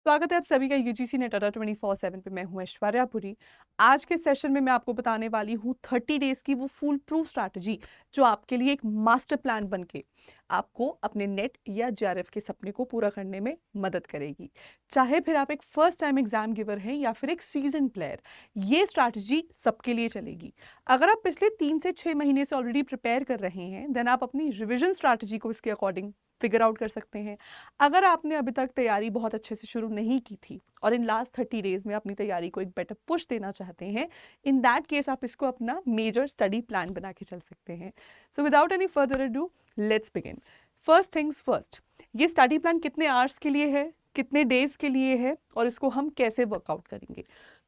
स्वागत है आप सभी का यूजीसी नेट अड्डा 24/7 पे। मैं हूं ऐश्वर्या पुरी। आज के सेशन में मैं आपको बताने वाली हूं 30 डेज की वो फुल प्रूफ स्ट्रैटेजी जो आपके लिए एक मास्टर प्लान बनके आपको अपने नेट या जेआरएफ के सपने को पूरा करने में मदद करेगी। चाहे फिर आप एक फर्स्ट टाइम एग्जाम गिवर हैं या फिर एक सीजन प्लेयर, ये स्ट्रैटेजी सबके लिए चलेगी। अगर आप पिछले 3 से 6 महीने से ऑलरेडी प्रिपेयर कर रहे हैं देन आप अपनी रिविजन स्ट्रैटेजी को इसके अकॉर्डिंग फिगर आउट कर सकते हैं। अगर आपने अभी तक तैयारी बहुत अच्छे से शुरू नहीं की थी और इन लास्ट 30 डेज में अपनी तैयारी को एक बेटर पुश देना चाहते हैं, इन दैट केस आप इसको अपना मेजर स्टडी प्लान बना के चल सकते हैं। So without any further ado, let's begin. First things first, ये स्टडी प्लान कितने आवर्स के लिए है, कितने डेज के लिए है और इसको हम कैसे वर्कआउट करेंगे।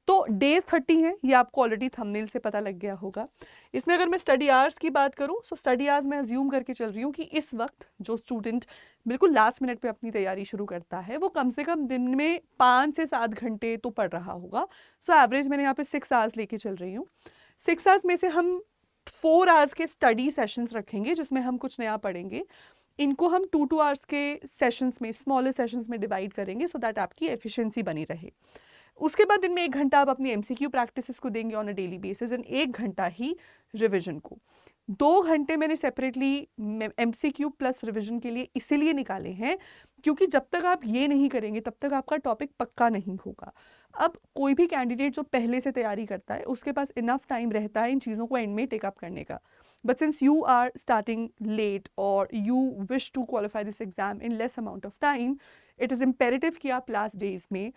तो डेज 30 हैं, ये आपको ऑलरेडी थंबनेल से पता लग गया होगा। इसमें अगर मैं स्टडी आवर्स की बात करूं तो स्टडी आवर्स मैं अज्यूम करके चल रही हूँ कि इस वक्त जो स्टूडेंट बिल्कुल लास्ट मिनट पे अपनी तैयारी शुरू करता है वो कम से कम दिन में 5 से 7 घंटे तो पढ़ रहा होगा। सो एवरेज मैंने यहाँ पे 6 आवर्स लेके चल रही हूँ। 6 आवर्स में से हम 4 आवर्स के स्टडी सेशंस रखेंगे जिसमें हम कुछ नया पढ़ेंगे। इनको हम 2 आवर्स के सेशंस में, स्मॉलर सेशंस में डिवाइड करेंगे सो दैट आपकी एफिशिएंसी बनी रहे। उसके बाद दिन में 1 घंटा आप अपनी एमसीक्यू प्रैक्टिसेस को देंगे on a daily basis and 1 घंटा ही रिविजन को। 2 घंटे मैंने सेपरेटली एमसीक्यू प्लस रिविजन के लिए इसीलिए निकाले हैं क्योंकि जब तक आप ये नहीं करेंगे तब तक आपका टॉपिक पक्का नहीं होगा। अब कोई भी कैंडिडेट जो पहले से तैयारी करता है उसके पास इनफ टाइम रहता है इन चीज़ों को एंड में टेकअप करने का। But since you are starting late और you wish to qualify this exam in less amount of time, it is imperative कि आप लास्ट डेज में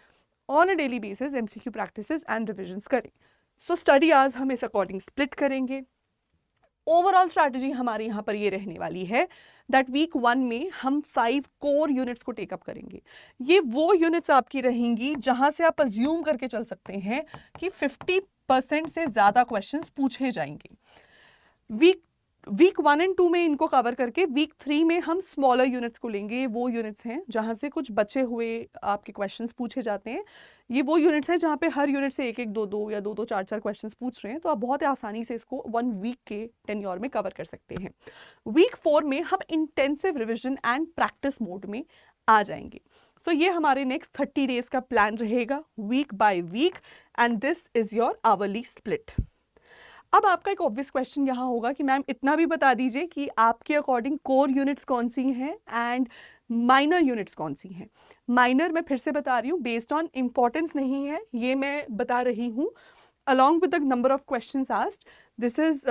on a daily basis MCQ practices and revisions करें। So study hours हम इस according split करेंगे। Overall strategy हमारे यहाँ पर ये रहने वाली है दैट वीक 1 में हम 5 कोर यूनिट्स को टेकअप करेंगे। ये वो यूनिट्स आपकी रहेंगी जहां से आप अज्यूम करके चल सकते हैं कि 50% से ज़्यादा क्वेश्चंस पूछे जाएंगे। वीक 1 एंड 2 में इनको कवर करके वीक 3 में हम स्मॉलर यूनिट्स को लेंगे। वो यूनिट्स हैं जहां से कुछ बचे हुए आपके क्वेश्चंस पूछे जाते हैं। ये वो यूनिट्स हैं जहां पे हर यूनिट से एक एक दो दो या दो दो चार चार क्वेश्चंस पूछ रहे हैं, तो आप बहुत आसानी से इसको 1 वीक के टेन्योर में कवर कर सकते हैं। वीक 4 में हम intensive revision and practice mode में आ जाएंगे। सो ये हमारे नेक्स्ट 30 डेज का प्लान रहेगा week by week and this is your hourly split. अब आपका एक ऑब्वियस क्वेश्चन यहाँ होगा कि मैम इतना भी बता दीजिए कि आपके अकॉर्डिंग कोर यूनिट्स कौन सी हैं एंड माइनर यूनिट्स कौन सी हैं। माइनर मैं फिर से बता रही हूँ, बेस्ड ऑन इम्पोर्टेंस नहीं है, ये मैं बता रही हूँ along with the number of questions asked. This is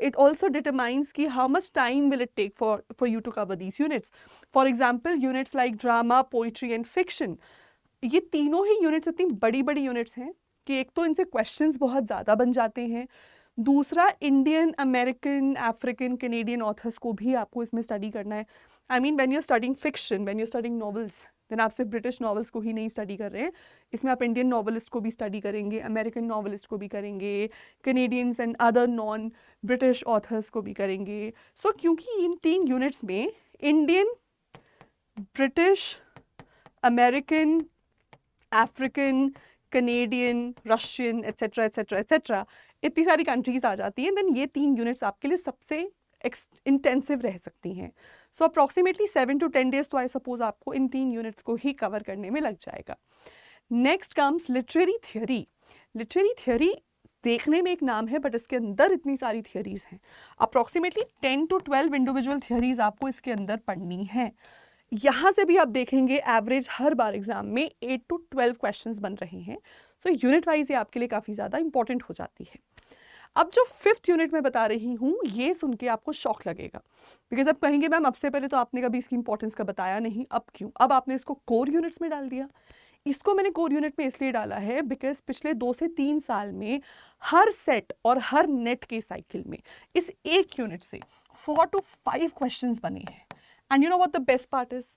it also determines ki how much time will it take for you to cover these units. For example, units like drama, poetry and fiction, ये तीनों ही units इतनी बड़ी बड़ी units हैं कि एक तो इनसे क्वेश्चंस बहुत ज़्यादा बन जाते हैं, दूसरा Indian, American, African, Canadian authors को भी आपको इसमें स्टडी करना है। I mean when you are studying fiction, when you are studying novels, then आप सिर्फ ब्रिटिश नॉवेल्स को ही नहीं स्टडी कर रहे हैं, इसमें आप इंडियन नॉवलिस्ट को भी स्टडी करेंगे, अमेरिकन नॉवलिस्ट को भी करेंगे, Canadians and other non British authors को भी करेंगे। सो क्योंकि इन 3 यूनिट्स में Indian, British, American, African, Canadian, Russian etcetera etcetera etcetera, इतनी सारी कंट्रीज आ जाती हैं, देन ये 3 यूनिट्स आपके लिए सबसे इंटेंसिव रह सकती हैं। सो अप्रॉक्सीमेटली 7 to 10 डेज तो आई सपोज आपको इन 3 यूनिट्स को ही कवर करने में लग जाएगा। Next comes literary theory. Literary theory देखने में एक नाम है बट इसके अंदर इतनी सारी थियोरीज हैं। अप्रॉक्सीमेटली 10 to 12 इंडिविजुअल थियोरीज आपको इसके अंदर पढ़नी है। यहाँ से भी आप देखेंगे एवरेज हर बार एग्जाम में 8 to 12 क्वेश्चंस बन रहे हैं। सो यूनिट वाइज ये आपके लिए काफ़ी ज़्यादा इंपॉर्टेंट हो जाती है। अब जो 5th यूनिट में बता रही हूँ ये सुन के आपको शॉक लगेगा, बिकॉज अब कहेंगे मैम अब से पहले तो आपने कभी इसकी इंपॉर्टेंस का बताया नहीं, अब क्यों, अब आपने इसको कोर यूनिट्स में डाल दिया। इसको मैंने कोर यूनिट में इसलिए डाला है बिकॉज पिछले 2 से 3 साल में हर सेट और हर नेट के साइकिल में इस एक यूनिट से 4 to 5 क्वेश्चंस बने हैं। And you know what the best part is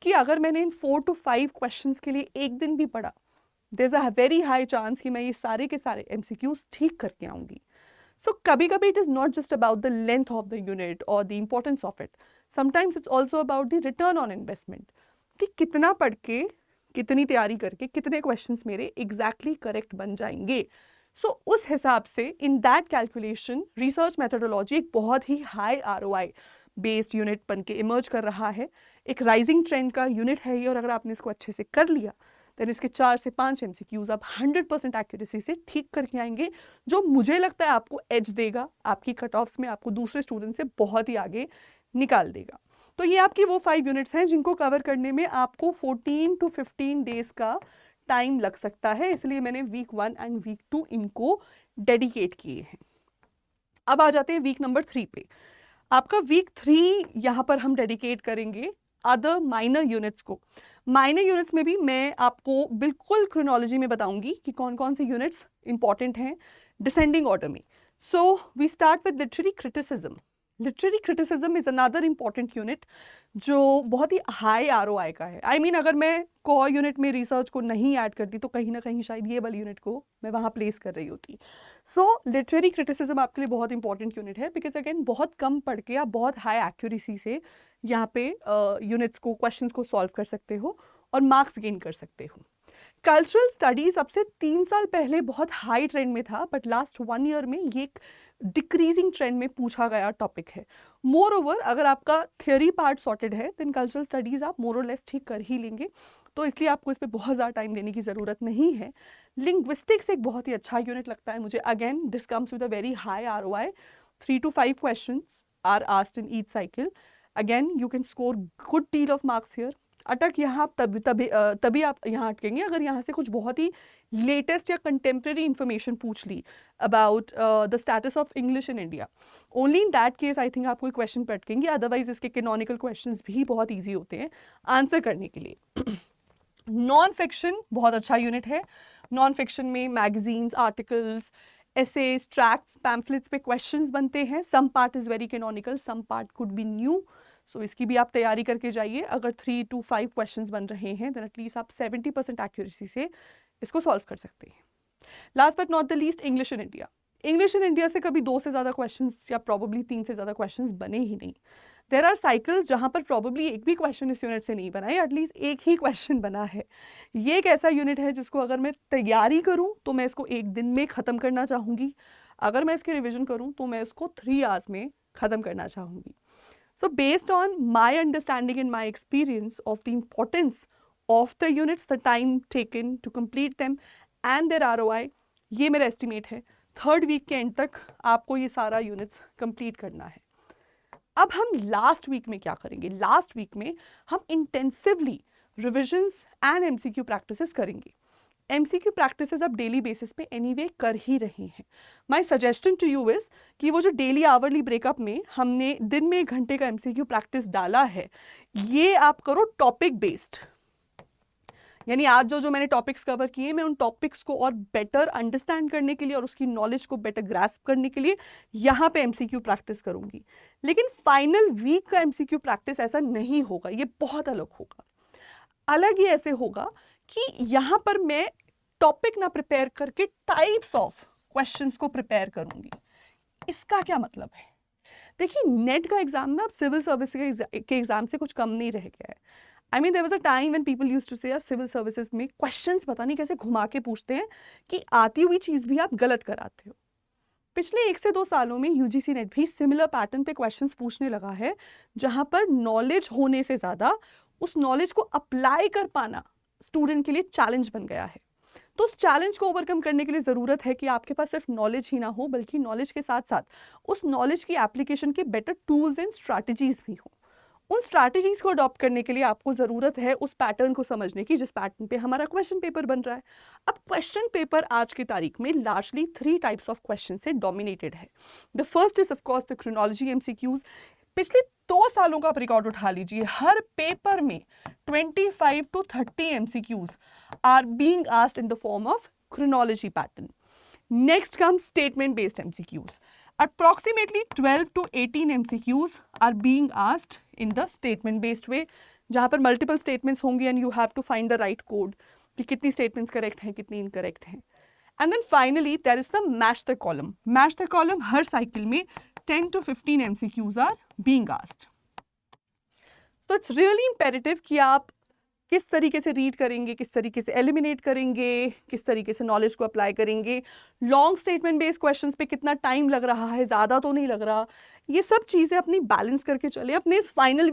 कि अगर मैंने इन 4 to 5 क्वेश्चंस के लिए एक दिन भी पढ़ा, there is a very high chance कि मैं ये सारे के सारे एमसीक्यूज ठीक करके आऊंगी। सो कभी कभी it is not just about the length of the unit और the importance of it, sometimes it's also about the return on investment, कि कितना पढ़ के, कितनी तैयारी करके कितने क्वेश्चंस मेरे एग्जैक्टली करेक्ट बन जाएंगे। सो उस हिसाब से in that calculation research methodology एक बहुत ही हाई ROI बेस्ड यूनिट बन के इमर्ज कर रहा है। एक राइजिंग ट्रेंड का यूनिट है ये, और अगर आपने इसको अच्छे से कर लिया देन इसके 4 से 5 MCQs आप 100% एक्यूरेसी से ठीक करके आएंगे, जो मुझे लगता है आपको एज देगा, आपकी कट ऑफ्स में आपको दूसरे स्टूडेंट से बहुत ही आगे निकाल देगा। तो ये आपकी वो 5 यूनिट्स हैं जिनको कवर करने में आपको 14 to 15 डेज का टाइम लग सकता है, इसलिए मैंने वीक 1 एंड वीक 2 इनको डेडिकेट किए हैं। अब आ जाते हैं वीक नंबर 3 पे। आपका वीक 3 यहाँ पर हम डेडिकेट करेंगे अदर माइनर यूनिट्स को। माइनर यूनिट्स में भी मैं आपको बिल्कुल क्रोनोलॉजी में बताऊंगी कि कौन कौन से यूनिट्स इंपॉर्टेंट हैं डिसेंडिंग ऑर्डर में। So we start with literary criticism. Literary criticism is another important unit जो बहुत ही हाई ROI का है। आई मीन अगर मैं कोर यूनिट में रिसर्च को नहीं ऐड करती तो कहीं ना कहीं शायद ये वाली यूनिट को मैं वहाँ प्लेस कर रही होती। सो लिटरेरी क्रिटिसिज्म आपके लिए बहुत इंपॉर्टेंट यूनिट है, बिकॉज अगेन बहुत कम पढ़ के आप बहुत हाई एक्यूरेसी से यहाँ पे यूनिट्स को, क्वेश्चंस को सॉल्व कर सकते हो और मार्क्स गेन कर सकते हो। कल्चरल स्टडीज अब से 3 साल पहले बहुत हाई ट्रेंड में था, बट लास्ट 1 ईयर में ये एक डिक्रीजिंग ट्रेंड में पूछा गया टॉपिक है। मोर ओवर अगर आपका थियोरी पार्ट सॉर्टेड है देन कल्चरल स्टडीज आप मोर और लेस ठीक कर ही लेंगे, तो इसलिए आपको इस पर बहुत ज़्यादा टाइम देने की ज़रूरत नहीं है। लिंग्विस्टिक्स एक बहुत ही अच्छा यूनिट लगता है मुझे। Again this comes with a very high ROI। 3 to 5 questions are asked in each cycle. Again you can score good deal of marks here. अटक यहाँ तभी आप यहाँ अटकेंगे अगर यहाँ से कुछ बहुत ही लेटेस्ट या कंटेम्प्रेरी इंफॉर्मेशन पूछ ली about the status of English in India. Only in that case I think आप कोई क्वेश्चन पे अटकेंगे, अदरवाइज इसके कैनोनिकल क्वेश्चंस भी बहुत ईजी होते हैं आंसर करने के लिए। नॉन फिक्शन बहुत अच्छा यूनिट है। नॉन फिक्शन में magazines, articles, essays, tracts, pamphlets पे क्वेश्चंस बनते हैं। Some part is very canonical, some part could be new, so इसकी भी आप तैयारी करके जाइए। अगर 3 to 5 क्वेश्चंस बन रहे हैं देन एटलीस्ट आप 70% एक्यूरेसी से इसको सॉल्व कर सकते हैं। Last but not the least, English in India. English in India से कभी 2 से ज़्यादा क्वेश्चंस या प्रॉबेबली 3 से ज़्यादा क्वेश्चंस बने ही नहीं। देर आर साइकिल्स जहाँ पर प्रॉबेबली एक भी क्वेश्चन इस यूनिट से नहीं बना है, एटलीस्ट एक ही क्वेश्चन बना है। ये एक ऐसा यूनिट है जिसको अगर मैं तैयारी करूँ तो मैं इसको 1 दिन में ख़त्म करना चाहूँगी। अगर मैं इसकी रिविजन करूँ तो मैं इसको 3 आवर्स में ख़त्म करना चाहूँगी। So based on my understanding and my experience of the importance of the units, the time taken to complete them and their ROI, ये मेरा estimate है 3rd वीक के एंड तक आपको ये सारा यूनिट्स कंप्लीट करना है। अब हम लास्ट वीक में क्या करेंगे? लास्ट वीक में हम intensively revisions and MCQ practices करेंगे। MCQ प्रैक्टिसेस आप डेली बेसिस पे एनीवे कर ही रहे हैं। My suggestion to you is कि वो जो डेली आवरली ब्रेकअप में हमने दिन में 1 घंटे का MCQ प्रैक्टिस डाला है, ये आप करो टॉपिक बेस्ड। यानी आज जो मैंने टॉपिक्स कवर किए, मैं उन टॉपिक्स को और बेटर अंडरस्टैंड करने के लिए और उसकी नॉलेज को बेटर ग्रास्प करने के लिए यहाँ पे MCQ प्रैक्टिस करूँगी। लेकिन फाइनल वीक का MCQ प्रैक्टिस ऐसा नहीं होगा, ये बहुत अलग होगा। अलग ही ऐसे होगा कि यहाँ पर मैं टॉपिक ना प्रिपेयर करके टाइप्स ऑफ क्वेश्चंस को प्रिपेयर करूंगी। इसका क्या मतलब है? देखिए, नेट का एग्जाम ना अब सिविल सर्विस के एग्जाम से कुछ कम नहीं रह गया है। I mean there was a time when people used to say civil services में क्वेश्चंस पता नहीं कैसे घुमा के पूछते हैं कि आती हुई चीज भी आप गलत कराते हो। पिछले 1 से 2 सालों में UGC नेट भी सिमिलर पैटर्न पे क्वेश्चंस पूछने लगा है, जहां पर नॉलेज होने से ज्यादा उस नॉलेज को अप्लाई कर पाना स्टूडेंट के लिए चैलेंज बन गया है। तो उस चैलेंज को ओवरकम करने के लिए ज़रूरत है कि आपके पास सिर्फ नॉलेज ही ना हो, बल्कि नॉलेज के साथ साथ उस नॉलेज की एप्लीकेशन के बेटर टूल्स एंड स्ट्रैटेजीज भी हों। उन स्ट्रैटेजीज को अडॉप्ट करने के लिए आपको ज़रूरत है उस पैटर्न को समझने की जिस पैटर्न पे हमारा क्वेश्चन पेपर बन रहा है। अब क्वेश्चन पेपर आज की तारीख में लार्जली 3 टाइप्स ऑफ क्वेश्चन से डोमिनेटेड है। The first is of course the chronology MCQs। पिछले 2 सालों का आप रिकॉर्ड उठा लीजिए, हर पेपर में 25 to 30 MCQs are being asked in the form of chronology pattern. Next comes statement based MCQs. Approximately 12 to 18 MCQs are being asked in the statement based way, जहाँ पर multiple statements होंगे and you have to find the right code कि कितनी statements correct हैं, कितनी incorrect हैं. And then finally there is the match the column. Match the column her cycle में 10 to 15 MCQs are being asked. So it's really imperative कि आप किस तरीके से रीड करेंगे, किस तरीके से एलिमिनेट करेंगे, किस तरीके से नॉलेज को अप्लाई करेंगे, लॉन्ग स्टेटमेंट बेस्ड क्वेश्चंस पे कितना टाइम लग रहा है, ज़्यादा तो नहीं लग रहा, ये सब चीज़ें अपनी बैलेंस करके चले। अपने इस फाइनल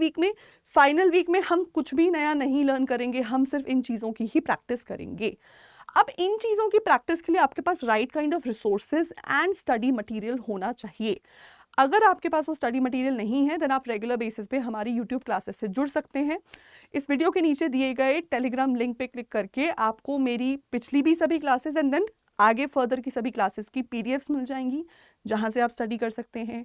वीक में हम कुछ भी नया नहीं लर्न करेंगे, हम सिर्फ इन चीज़ों की ही प्रैक्टिस करेंगे। अब इन चीज़ों की प्रैक्टिस के लिए आपके पास right kind of resources and study material होना चाहिए। अगर आपके पास वो स्टडी मटेरियल नहीं है देन आप रेगुलर बेसिस पे हमारी यूट्यूब क्लासेस से जुड़ सकते हैं। इस वीडियो के नीचे दिए गए टेलीग्राम लिंक पे क्लिक करके आपको मेरी पिछली भी सभी क्लासेस एंड देन आगे फर्दर की सभी क्लासेस की पीडीएफ्स मिल जाएंगी, जहां से आप स्टडी कर सकते हैं।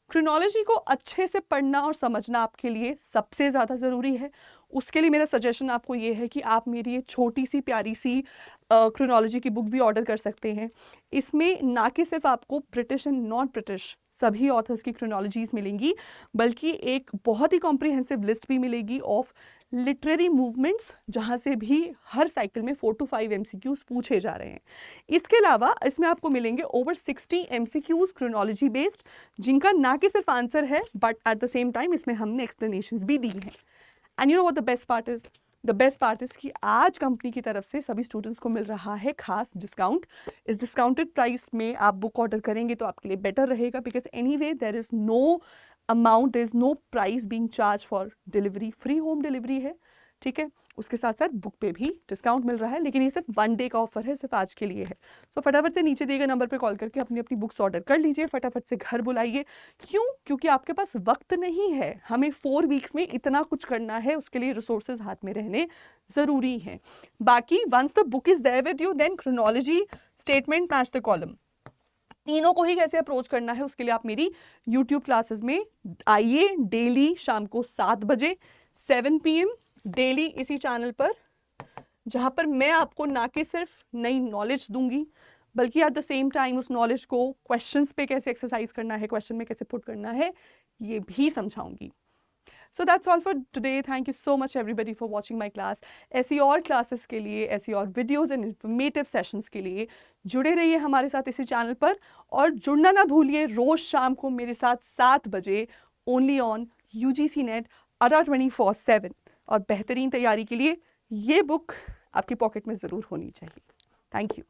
क्रोनोलॉजी को अच्छे से पढ़ना और समझना आपके लिए सबसे ज़्यादा ज़रूरी है। उसके लिए मेरा सजेशन आपको ये है कि आप मेरी ये छोटी सी प्यारी सी क्रोनोलॉजी की बुक भी ऑर्डर कर सकते हैं। इसमें ना कि सिर्फ आपको ब्रिटिश एंड नॉन ब्रिटिश सभी ऑथर्स की क्रोनोलॉजीज मिलेंगी, बल्कि एक बहुत ही कॉम्प्रिहेंसिव लिस्ट भी मिलेगी ऑफ लिटरेरी मूवमेंट्स, जहाँ से भी हर साइकिल में 4 to 5 MCQs पूछे जा रहे हैं। इसके अलावा इसमें आपको मिलेंगे ओवर 60 MCQs क्रोनोलॉजी बेस्ड, जिनका ना कि सिर्फ आंसर है but at the same time इसमें हमने एक्सप्लेनेशंस भी दी हैं। And you know what the best part is कि आज कंपनी की तरफ से सभी स्टूडेंट्स को मिल रहा है खास डिस्काउंट। इस डिस्काउंटेड प्राइस में आप बुक ऑर्डर करेंगे तो आपके लिए बेटर रहेगा, because anyway there is no amount, there is no price being charge for delivery, free home delivery है, ठीक है। उसके साथ साथ बुक पे भी डिस्काउंट मिल रहा है, लेकिन ये सिर्फ 1 डे का ऑफर है, सिर्फ आज के लिए है। तो फटाफट से नीचे दिए गए नंबर पे कॉल करके अपनी अपनी बुक्स ऑर्डर कर लीजिए, फटाफट से घर बुलाइए। क्यों? क्योंकि आपके पास वक्त नहीं है, हमें 4 वीक्स में इतना कुछ करना है, उसके लिए रिसोर्सेज हाथ में रहने ज़रूरी हैं। बाकी once the book is there with you then chronology, statement, match the column, तीनों को ही कैसे अप्रोच करना है उसके लिए आप मेरी यूट्यूब क्लासेस में आइए। डेली शाम को 7 बजे 7 PM डेली इसी चैनल पर, जहां पर मैं आपको ना कि सिर्फ नई नॉलेज दूंगी बल्कि एट द सेम टाइम उस नॉलेज को क्वेश्चंस पे कैसे एक्सरसाइज करना है, क्वेश्चन में कैसे पुट करना है, ये भी समझाऊंगी। So that's all for today. Thank you so much everybody for watching my class. ऐसी और क्लासेस के लिए, ऐसी और वीडियोज़ एंड इन्फॉर्मेटिव सेशंस के लिए जुड़े रहिए हमारे साथ इसी चैनल पर, और जुड़ना ना भूलिए रोज़ शाम को मेरे साथ 7 बजे ओनली ऑन UGC नेट अरा 24/7। और बेहतरीन तैयारी के लिए ये बुक आपकी पॉकेट में ज़रूर होनी चाहिए। Thank you.